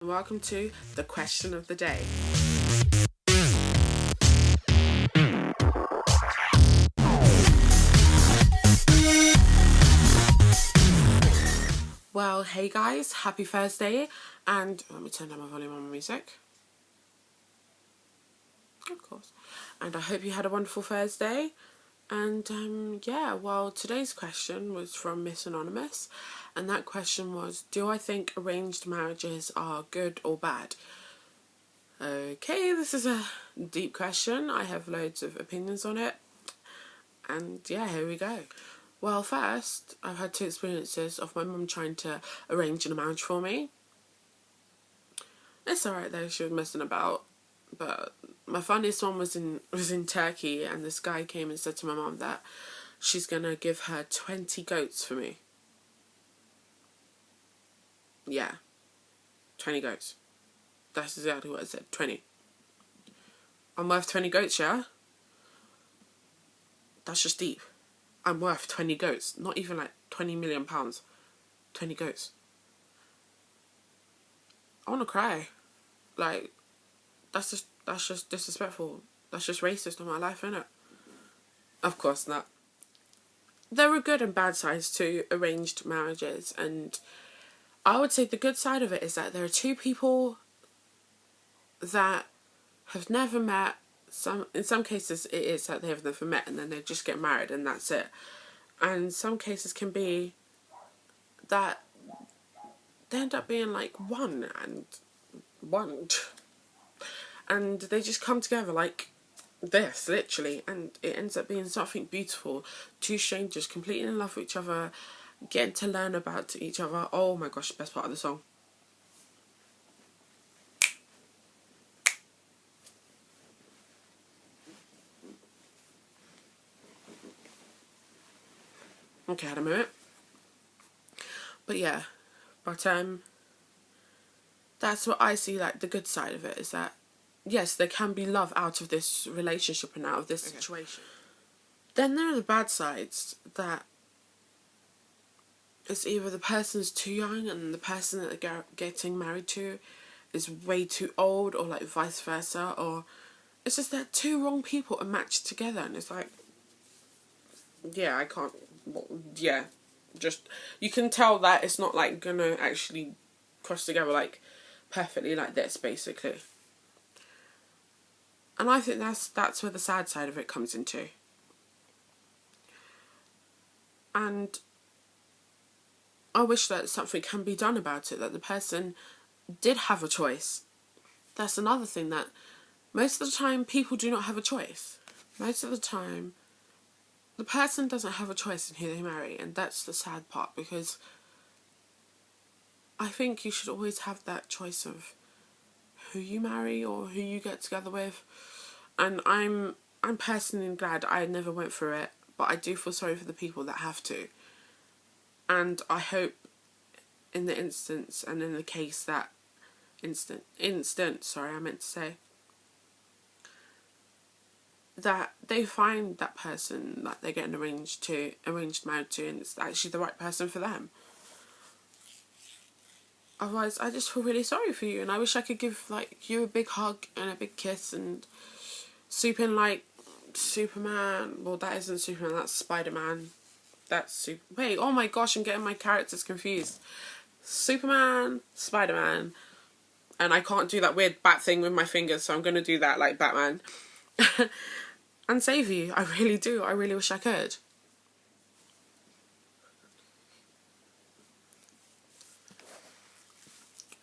Welcome to the question of the day. Well, hey guys, happy Thursday, and let me turn down my volume on my music. Of course. And I hope you had a wonderful Thursday. And well, today's question was from Miss Anonymous, and that question was, do I think arranged marriages are good or bad? Okay, this is a deep question. I have loads of opinions on it. And yeah, here we go. Well, first, I've had two experiences of my mum trying to arrange a marriage for me. It's alright though, she was messing about. But my funniest one was in Turkey, and this guy came and said to my mum that she's gonna give her 20 goats for me. Yeah, 20 goats. That's exactly what I said, 20. I'm worth 20 goats, yeah? That's just deep. I'm worth 20 goats, not even like 20 million pounds. 20 goats. I wanna cry. Like, that's just disrespectful. That's just racist on my life, innit? Of course not. There are good and bad sides to arranged marriages, and I would say the good side of it is that there are two people that have never met. In some cases it is that they have never met and then they just get married and that's it. And some cases can be that they end up being like one and they just come together like this, literally, and it ends up being something beautiful. Two strangers completely in love with each other, getting to learn about each other. Oh my gosh, best part of the song. Okay, I had a minute. But yeah, that's what I see, like the good side of it is that yes, there can be love out of this relationship and out of this situation. Then there are the bad sides, that it's either the person's too young and the person that they're getting married to is way too old, or like vice versa, or it's just that two wrong people are matched together, and it's like, yeah, I can't, yeah, just, you can tell that it's not like gonna actually cross together like perfectly like this, basically. And I think that's where the sad side of it comes into. And I wish that something can be done about it, that the person did have a choice. That's another thing, that most of the time people do not have a choice. Most of the time the person doesn't have a choice in who they marry, and that's the sad part, because I think you should always have that choice of who you marry or who you get together with. And I'm personally glad I never went through it, but I do feel sorry for the people that have to. And I hope in the instance and in the case that that they find that person that they're getting arranged married to, and it's actually the right person for them. Otherwise, I just feel really sorry for you, and I wish I could give like you a big hug and a big kiss and swoop in like Superman. Well, that isn't Superman, that's Spider-Man. Wait, oh my gosh, I'm getting my characters confused. Superman, Spider-Man, and I can't do that weird bat thing with my fingers, so I'm gonna do that like Batman. And save you. I really do. I really wish I could.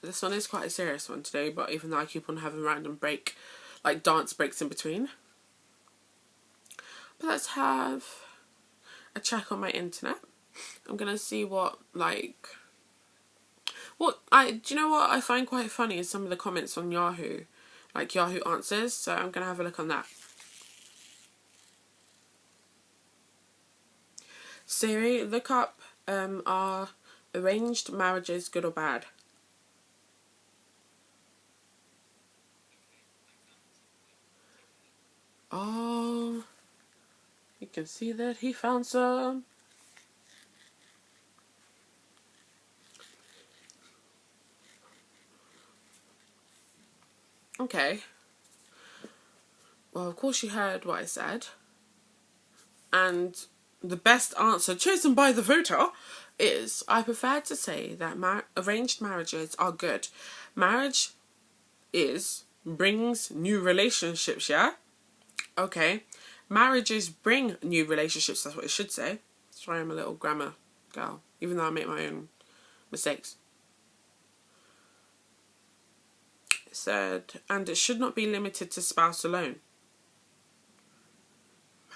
This one is quite a serious one today, but even though I keep on having random dance breaks in between. But let's have a check on my internet. I'm gonna see do you know what I find quite funny is some of the comments on Yahoo, like Yahoo Answers, so I'm gonna have a look on that. Siri, look up, are arranged marriages good or bad? Oh, you can see that he found some. Okay. Well, of course you heard what I said. And the best answer chosen by the voter is, I prefer to say that arranged marriages are good. Marriage brings new relationships, yeah? Okay. Marriages bring new relationships, that's what it should say. Sorry, I'm a little grammar girl, even though I make my own mistakes. It said, and it should not be limited to spouse alone.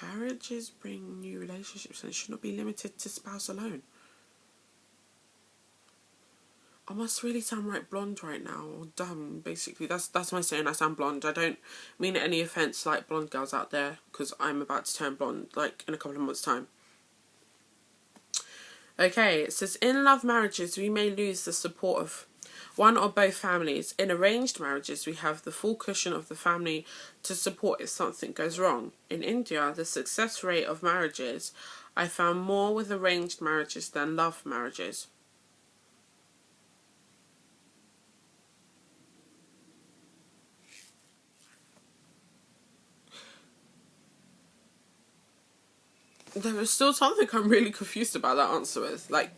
Marriages bring new relationships and it should not be limited to spouse alone. I must really sound right blonde right now, or dumb, basically. That's my saying, I sound blonde. I don't mean any offence like blonde girls out there, because I'm about to turn blonde, like, in a couple of months' time. Okay, it says, in love marriages, we may lose the support of one or both families. In arranged marriages, we have the full cushion of the family to support if something goes wrong. In India, the success rate of marriages, I found more with arranged marriages than love marriages. There is still something I'm really confused about that answer with. Like,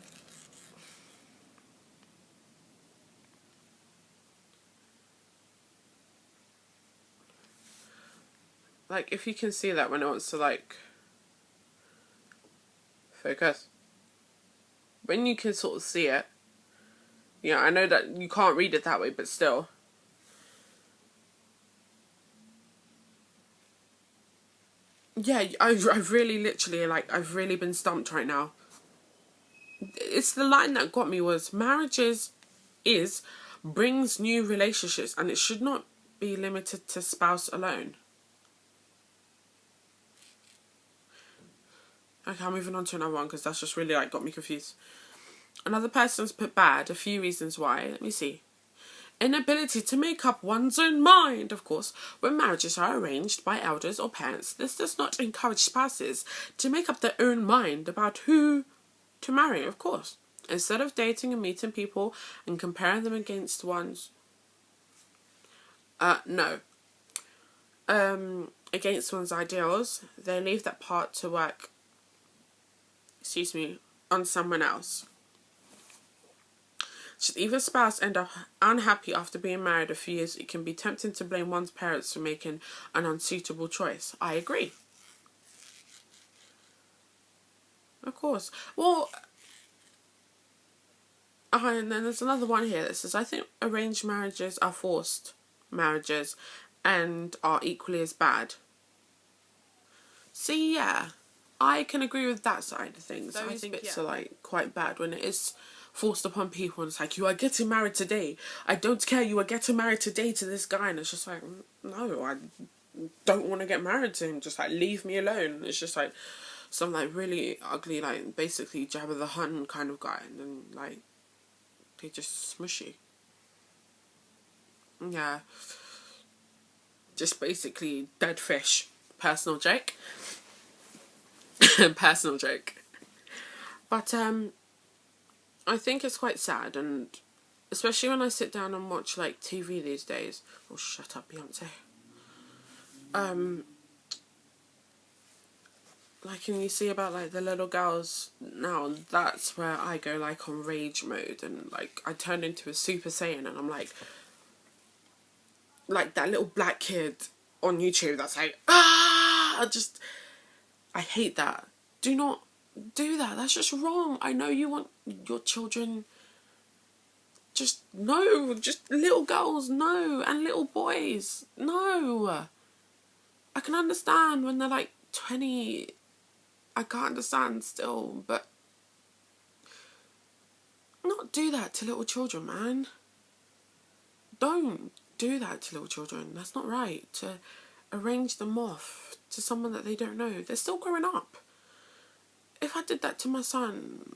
if you can see that when it wants to, like, focus. When you can sort of see it. Yeah, I know that you can't read it that way, but still. Yeah, I've really literally, like, I've really been stumped right now. It's the line that got me was, marriages brings new relationships and it should not be limited to spouse alone. Okay, I'm moving on to another one because that's just really, like, got me confused. Another person's put bad, a few reasons why. Let me see. Inability to make up one's own mind, of course. When marriages are arranged by elders or parents, this does not encourage spouses to make up their own mind about who to marry, of course. Instead of dating and meeting people and comparing them against one's... no. Against one's ideals, they leave that part to work, on someone else. Should either spouse end up unhappy after being married a few years, it can be tempting to blame one's parents for making an unsuitable choice. I agree. Of course. Well, and then there's another one here that says, I think arranged marriages are forced marriages and are equally as bad. See, yeah, I can agree with that side of things. Those bits are, like, quite bad when it is forced upon people and it's like, you are getting married today. I don't care, you are getting married today to this guy. And it's just like, no, I don't want to get married to him. Just, like, leave me alone. It's just, like, some, like, really ugly, like, basically Jabba the Hutt kind of guy. And then, like, they just smushy. Yeah. Just basically dead fish. Personal joke. Personal joke. But, I think it's quite sad, and especially when I sit down and watch, like, TV these days. Oh, shut up, Beyonce. Like, and you see about, like, the little girls now, that's where I go, like, on rage mode, and, like, I turn into a Super Saiyan, and I'm like that little black kid on YouTube that's like, I hate that. Do not do that. That's just wrong. I know you want your children... Just little girls, no, and little boys, no. I can understand when they're like 20, I can't understand still, but not do that to little children, man. Don't do that to little children. That's not right, to arrange them off to someone that they don't know. They're still growing up. If I did that to my son,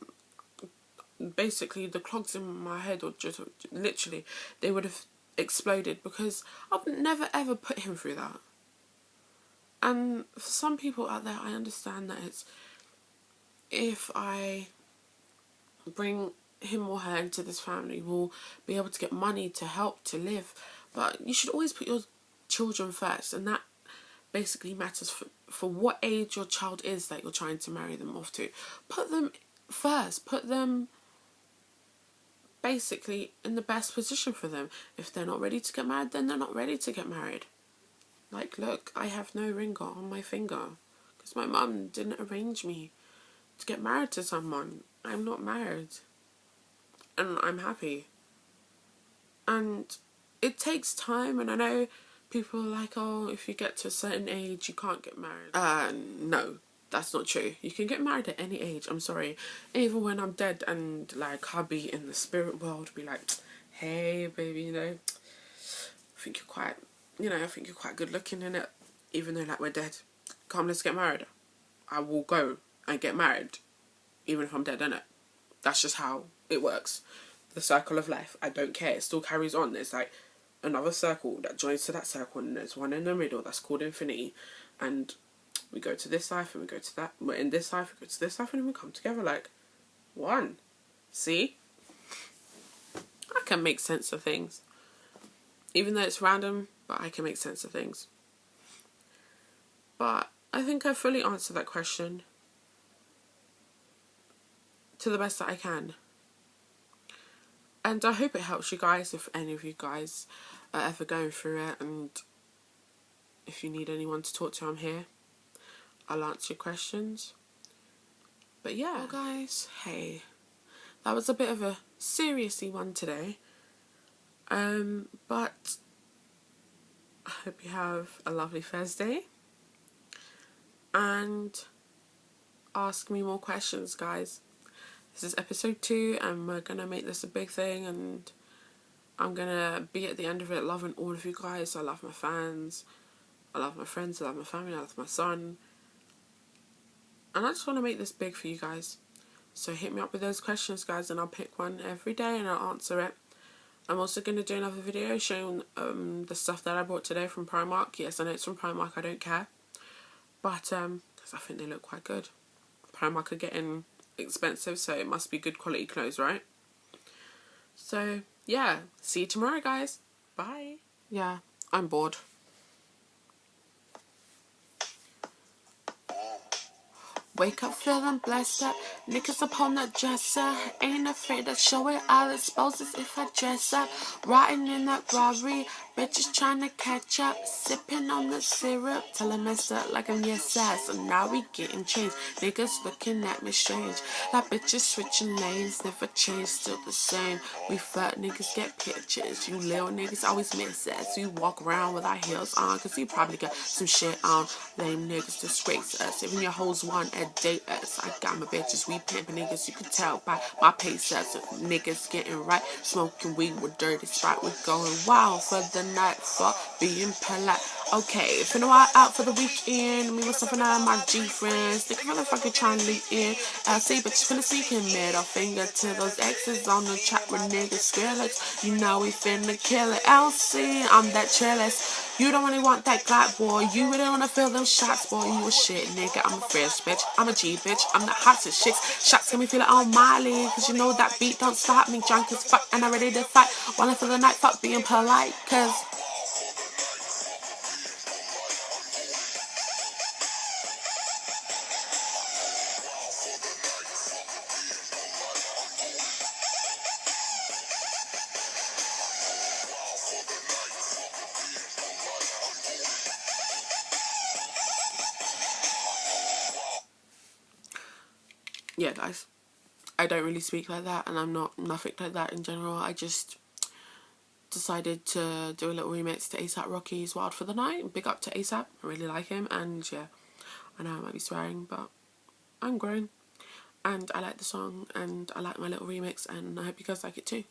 basically the clogs in my head would just literally, they would have exploded, because I would never ever put him through that. And for some people out there, I understand that it's, if I bring him or her into this family, we'll be able to get money to help to live. But you should always put your children first, and that basically matters for what age your child is that you're trying to marry them off to. Put them first. Put them basically in the best position for them. If they're not ready to get married, then they're not ready to get married. Like, look, I have no ring on my finger because my mum didn't arrange me to get married to someone. I'm not married, and I'm happy. And it takes time, and I know people are like, oh, if you get to a certain age, you can't get married. No, that's not true. You can get married at any age. I'm sorry. Even when I'm dead, and like I'll be in the spirit world, be like, hey, baby, you know, I think you're quite good looking in it. Even though like we're dead, come, let's get married. I will go and get married, even if I'm dead, innit? That's just how it works. The cycle of life. I don't care. It still carries on. There's like another circle that joins to that circle, and there's one in the middle that's called infinity. And we go to this life and we go to that. We're in this life, we go to this life, and then we come together like one. See? I can make sense of things. Even though it's random, but I can make sense of things. But I think I fully answered that question to the best that I can. And I hope it helps you guys, if any of you guys are ever going through it, and if you need anyone to talk to, I'm here. I'll answer your questions. But yeah, well guys, hey, that was a bit of a seriously one today. But I hope you have a lovely Thursday. And ask me more questions, guys. This is episode 2, and we're going to make this a big thing, and I'm going to be at the end of it loving all of you guys. I love my fans, I love my friends, I love my family, I love my son. And I just want to make this big for you guys. So hit me up with those questions, guys, and I'll pick one every day and I'll answer it. I'm also going to do another video showing the stuff that I bought today from Primark. Yes, I know it's from Primark, I don't care. But, because I think they look quite good. Primark are getting expensive, so it must be good quality clothes, right? So yeah, see you tomorrow, guys. Bye. Yeah, I'm bored. Wake up feeling blessed up. Niggas upon the dresser. Ain't afraid to show it. I'll expose this if I dress up. Riding in that Rari. Bitches trying to catch up. Sipping on the syrup. Till I mess up like I'm your sass. So now we getting changed. Niggas looking at me strange. Like bitches switching lanes. Never change, still the same. We fuck niggas get pictures. You little niggas always miss us. We walk around with our heels on. Cause we probably got some shit on. Lame niggas disgrace us. Even your hoes want a date us. I got my bitches, we pimpin' niggas. You can tell by my pace us. Niggas getting right, smoking weed with dirty Sprite. We going wild for the night, fuck being polite. Okay, finna walk out for the weekend. Me with something out of my G friends. Think motherfucker trying to leak in. LC, bitches finna seek him. Middle finger to those exes on the track with niggas skrillex. You know we finna kill it. LC, I'm that trellis. You don't really want that Glock, boy. You really wanna feel them shots, boy. You a shit, nigga. I'm a fresh bitch. I'm a G bitch. I'm the hottest chicks. Shots got me feeling on Miley. Cause you know that beat don't stop me. Drunk as fuck and I'm ready to fight. Wanna for the night, fuck being polite. Cause yeah, guys, I don't really speak like that, and I'm not nothing like that in general. I just decided to do a little remix to A$AP Rocky's Wild for the Night. Big up to A$AP, I really like him, and yeah, I know I might be swearing, but I'm grown, and I like the song, and I like my little remix, and I hope you guys like it too.